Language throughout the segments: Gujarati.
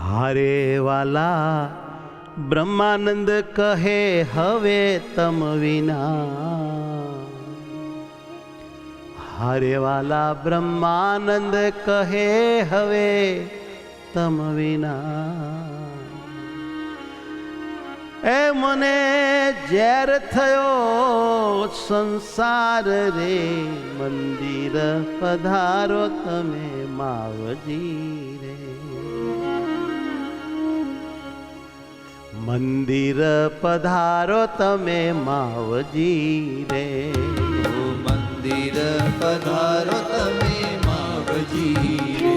હારે વાલા બ્રહ્માનંદ કહે હવે તમ વિના, હારે વાલા બ્રહ્માનંદ કહે હવે તમ વિના, એ મને ઝેર થયો સંસાર રે, મંદિર પધારો તમે માવજી રે, મંદિર પધારો તમે માવજી રે, મંદિર પધારો તમે માવજી રે.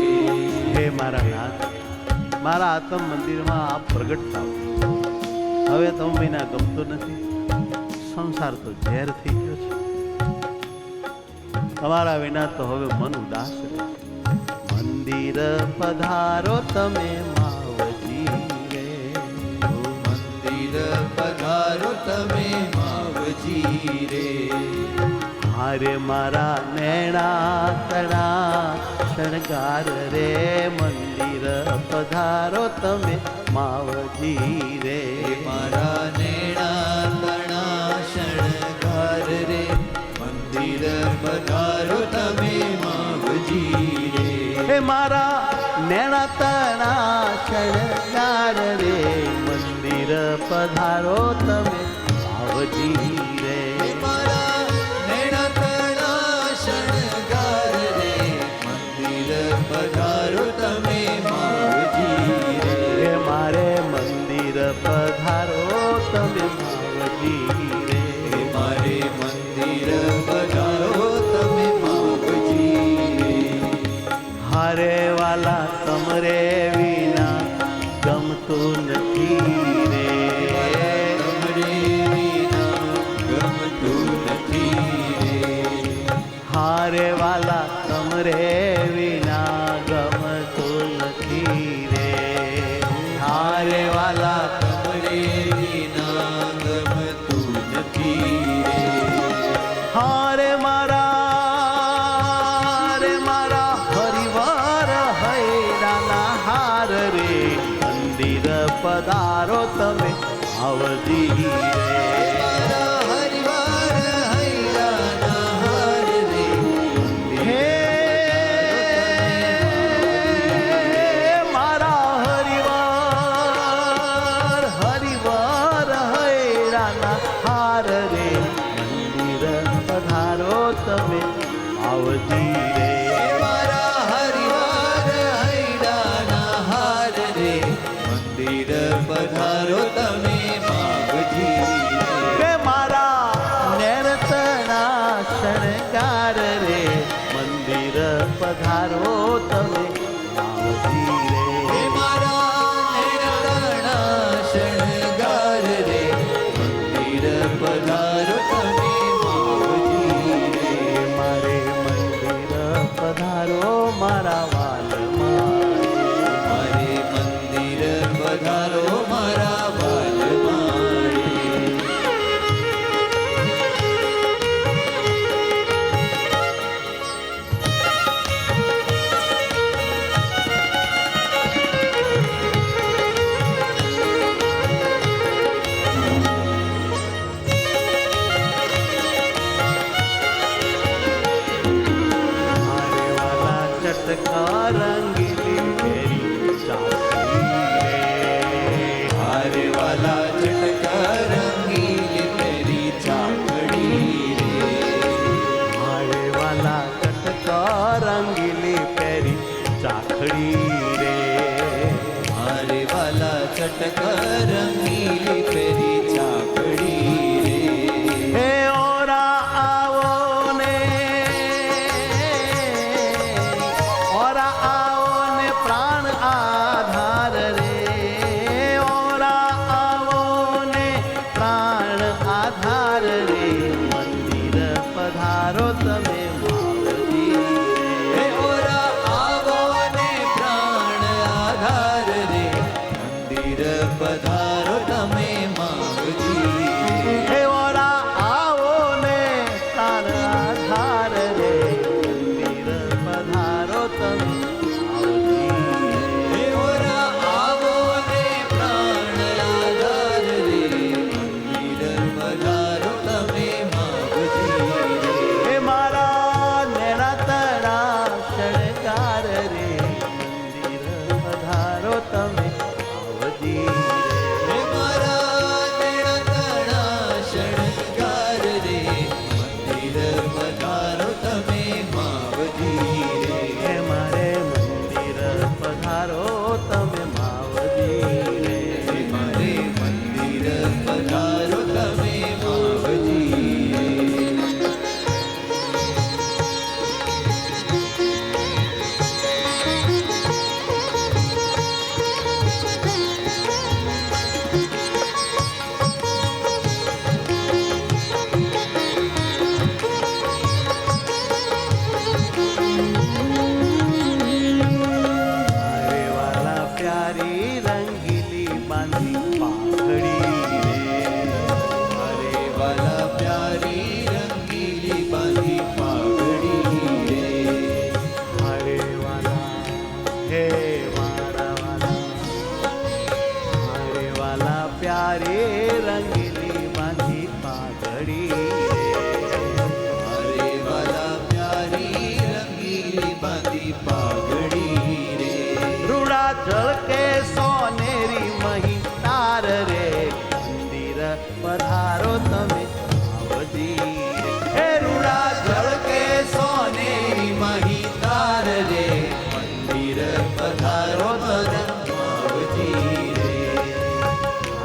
હે મારા નાથ, મારા આત્મ મંદિરમાં આપ પ્રગટ થાવ. હવે તમે વિના ગમતો નથી, સંસાર તો ઝેર થઈ ગયો છે. તમારા વિના તો હવે મન ઉદાસ રહે. મંદિર પધારો તમે માવજી રે, મંદિર પધારો તમે માવજી રે. હારે મારા નેણા તણા શણગાર રે, મંદિર પધારો તમે માવજી રે, મારા નેણા તણા શણગાર રે, મંદિર પધારો તમે માવજી રે. હે મારા નેણા તણા શણગાર રે, મંદિર પધારો તમે માવજી રે, મારા નેણા તણા શણગાર રે, મંદિર પધારો તમે માવજી રે. હે મારે મંદિર પધારો તમે માવજી રે, મારે મંદિર પધારો તમે માવજી રે. હારે વાલા તમરે વિના ગમતું નથી રે, તમારે વિના ગમતું નથી રે. હારે વાલા તમરે વિના ગમતું નથી રે, હારે વાલા તમારે વિના ગમતું નથી રે. હારે મારા હરિવાર હૈરાના હાર રે, મંદિર પધારો તમે માવજી રે, મારા હરિવાર હૈરાના હાર રે, હે મારા હરિવાર હૈરાના હાર રે, મંદિર પધારો તમે માવજી રે, મારા હરિવાર હૈરાના હાર રે, મંદિર પધારો તમે માવજી રે. કે મારા નેણતણા શણગાર રે, મંદિર પધારો તમે માવજી રે, મારા નેણતણા શણગાર રે, મંદિર પધારો તમે માવજી રે. મારે મંદિર પધારો મારા વાલમાં, મારે મંદિર પધારો મારા વાલમાં રે. મારે વાલા ચટકા રંગીલી ફેરી ચાલી રે, હારે વાલા ચટકા રંગીલી પેરી ચાકડી રે. મારે વાલા ચટકા રંગીલી ફેરી ચાખડી રે, હારે વાલા ચટકા રંગીલી પેરી ચાકડી રે. હે ઓરા આવો ને, ઓરા આવો ને પ્રાણ આધાર રે, ઓરા આવો ને પ્રાણ આધાર રે, મંદિર પધારો તમે માવજી હે રે, ઓરા આવો ને પ્રાણ આધાર રે, મંદિર પધારો તમે માવજી રે. હે ઓરા આવો ને પ્રાણ આધાર રે, મંદિર પધારો તમે માવજી રે. હે ઓરા આવો પધારો તમે માવજી રે. મારે મંદિર પધારો તમે માવજી અરે વાલા પ્યારી રંગીલી બાંધી પાઘડી રે. અરે વાલા પ્યારી રંગીલી બાંધી પાઘડી રે અરે વાલા હે મારા વાલા. અરે વાલા પ્યારી રંગીલી બાંધી પાઘડી રે. અરે વાલા પ્યારી રંગીલી બાંધી પાઘડી રે રૂડા ઝળકે સોનેરી મહી તાર રે. મંદિર પધારો તમે માવજી રે. હે રૂડા ઝળકે સોનેરી મહી તાર રે મંદિર પધારો તને માવજી રે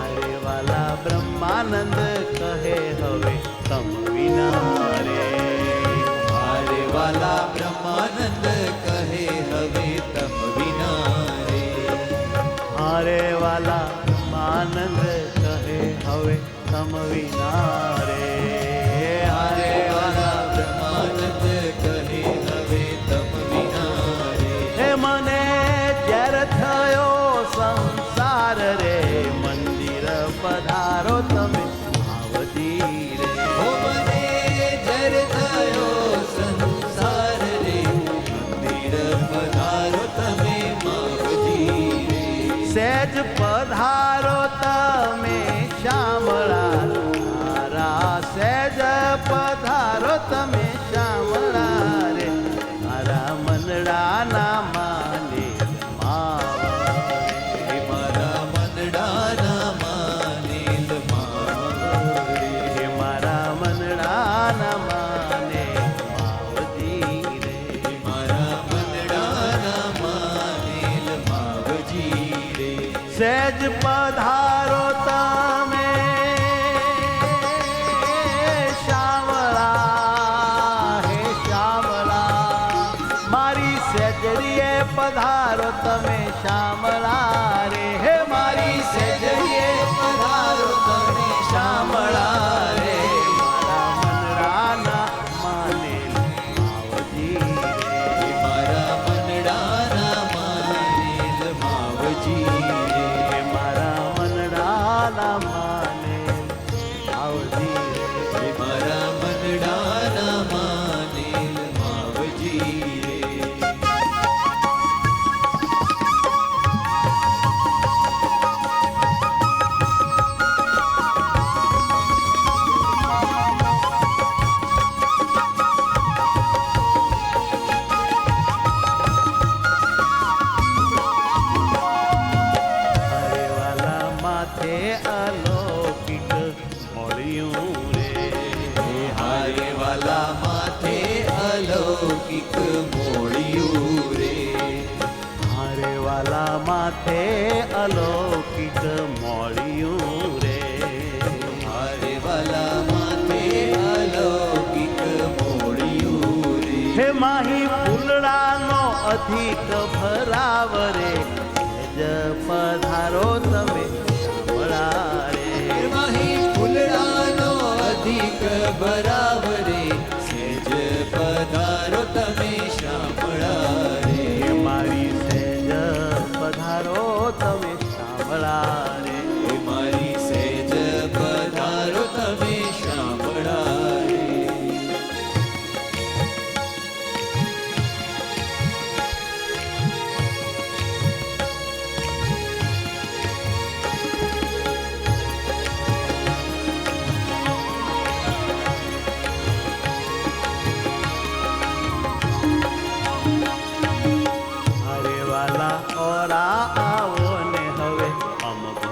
અરે વાલા બ્રહ્માનંદ કહે હવે તમ વિના રે. અરે વાલા બ્રહ્માનંદ કહે હવે તમ વિના રે અરે વાલા બ્રહ્માનંદ કહે હવે તમ વિના રે. અરે વાલા બ્રહ્માનંદ કહે હવે તમ વિના રે હે મને ઝેર થયો સંસાર રે. મંદિર પધારો તમે માવજી રે. ઓ મને જર થયો સંસાર રે મંદિર પધારો તમે માવજી રે સહેજ પધારો તમે શ્યામળા તારા. સહેજ પધારો તમે શ્યામળા રે. મારા મનડાના માને માવા હે મારા મનડાના માનેલ માવરે રે. મારા મનડાના માને માવજી રે. મારા મનડાના માનેલ માવજી રે સહેજ પધારો તમે શ્યામળા. હે શ્યામળા મારી સેજડીએ પધારો તમે શ્યામળા રે. હે મારી સેજડીએ પધારો તમે શ્યામળા રે મારા મનડાના માને માવજી રે. મારા મનડાના માનેલ માવજી રે હે મારા મનડાના માને માવજી રે. મારા મનડાના માનેલ માવજી રે અરે વાલા માથે અલૌકિક મળ્યું રે. હારે વાલા માથે અલૌકિક મોળિયું રે અરે વાલા માથે અલૌકિક મળ્યું રે. હારે વાલા માથે અલૌકિક મોળિયું રે હે માહી ફૂલડાનો અધિક ભરાવ રે. સહેજ પધારો તમે શ્યામળા રે. માહી ફૂલડાનો અધિક ભરાવ રે સેજ પધારો તમે શ્યામળા રે હે મારી સહેજ પધારો તમે શ્યામળા રે. મારી સેજ પધારો તમે શ્યામળા રે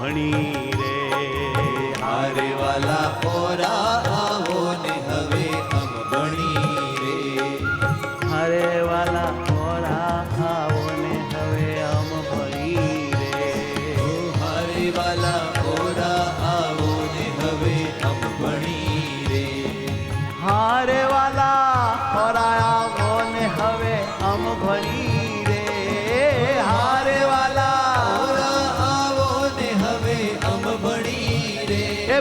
ભણી રે હારે વાલા પોરા આવો ને હવે અમ ભણી રે હરે વાલા મોરા આવો ને હવે અમ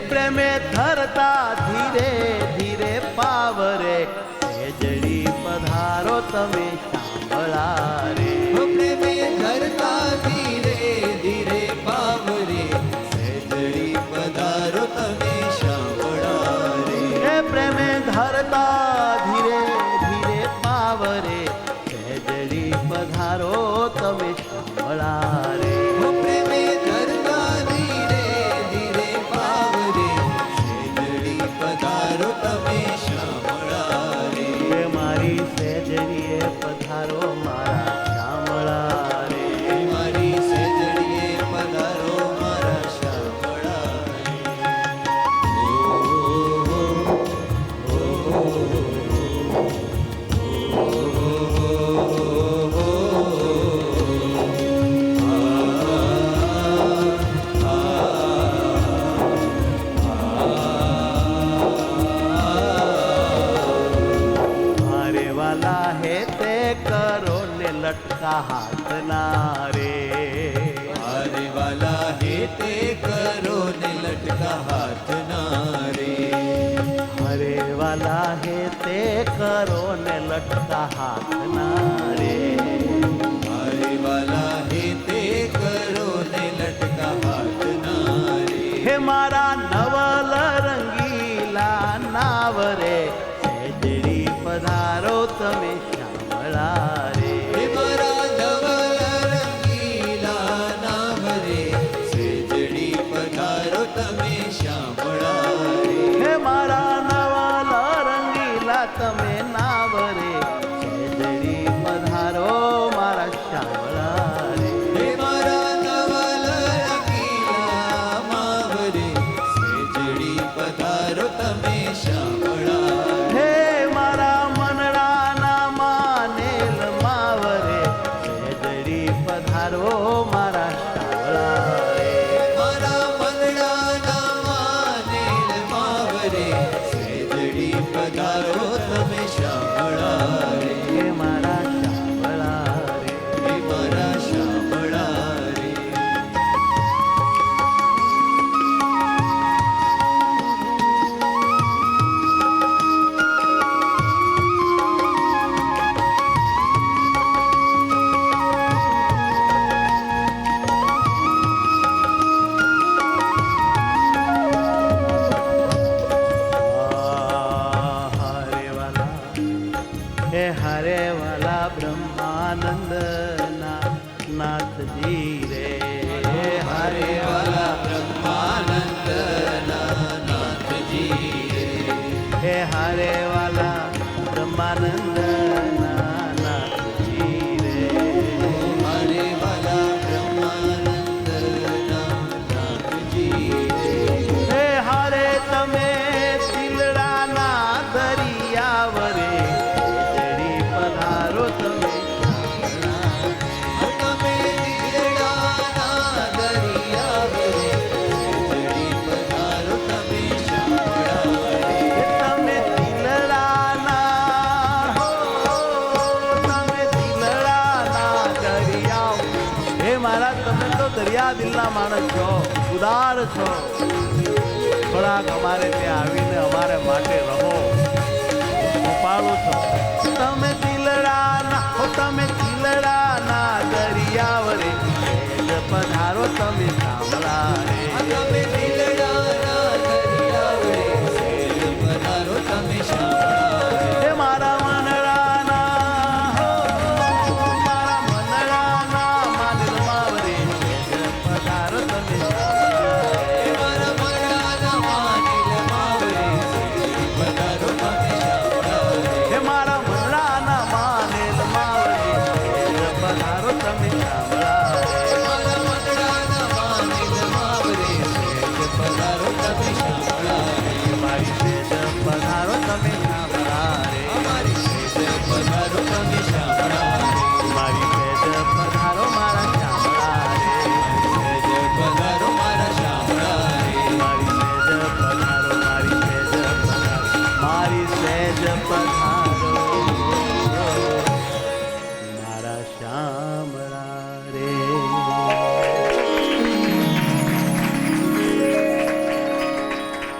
પ્રેમે ધરતા ધીરે ધીરે પાવરે સેજડી પધારો તમે શામળા રે પ્રેમે ધરતા ધીરે ધીરે પાવરે સેજડી પધારો તમે શામળા રે હે પ્રેમે ધરતા ધીરે ધીરે પાવરે સેજડી પધારો તમે શામળા રે પ્રેમે ધરતા ધીરે ધીરે પાવરે સેજડી પધારો તમે શામળા રે હે મારી સેજડીએ પધારો મારા શામળા રે મારી સેજડીએ પધારો મારા શામળા મારે વાલા હે તે કરો ને લટકા હાથના રે હારે વાલા હે તે કરો ને લટકા હાથના રે હરે વાલા હે તે કરો ને લટકા હાથના રે હારે વાલા હે તે કરો ને લટકા હાથના રે હે મારા નવલ રંગીલા નાવરે સેજડી પધારો તમે શામળા રે હે મારા ધવલ રંગીલા નામ રે સેજડી પધારો તમે શામળા રે હે મારા નવલ રંગીલા તમે નાવરે સેજડી પધારો મારા શામળા રે હે મારા ધવલ રંગીલા માવરે સેજડી પધારો તમે શામળા રે હે મારા મનડાના માનેલ માવરે સેજડી પધારો મારા શામળા રે મારા મનડાના માનેલ માવરે સેજડી પધારો તમે શામળા રે હે મારા શામળા રે હે મારા શામળા રે હરે વાલા હે હરે વાલા બ્રહ્માનંદ નાથજી રે હે હરે વાલા બ્રહ્માનંદ નાથજી હે હરે વાલા બ્રહ્માનંદ નાથજી રે હરે વાલા બ્રહ્માનંદ નાથજી હે હરે તમે શિલડાના દરિયા વરે સેજડી પધારો તમે તમે દીકડાના દરિયા વરે સેજડી પધારો તમે શામળા રે તમે દિલડાના હો તમે દિલડાના દરિયા હે મારા તમે તો દરિયા દિલના માણસ છો ઉદાર છો થોડાક અમારે ત્યાં આવીને અમારે માટે રહો ઉપાડો છો તમે દિલડાના હો તમે દિલડાના દરિયા વરે સેજ પધારો તમે શામળા રે તમે દીકડાના દરિયા વરે સેજ પધારો તમે શામળા રે હે મારા મનડાના હો મારા મનડાના માનલમાં વરે સેજ પધારો તમે શામળા રે મારા મનડાના માનિલ માવરે સેજ પધારો તમે શામળા રે હે મારા મનડાના માનેલમાં વરે સેજ પધારો તમે શામળા રે મારા મનડાના માનિલ માવરે સેજ પધારો તમે શામળા રે મારી સેજ પધારો તમે શામળા રે અમારી સેજ પધારો તમે શામળા રે મારી સેજ પધારો મારા શામળા રે સેજ પધારો મારા શામળા રે મારી સેજ પધારો મારી સેજ પધારો મારી સેજ પધારો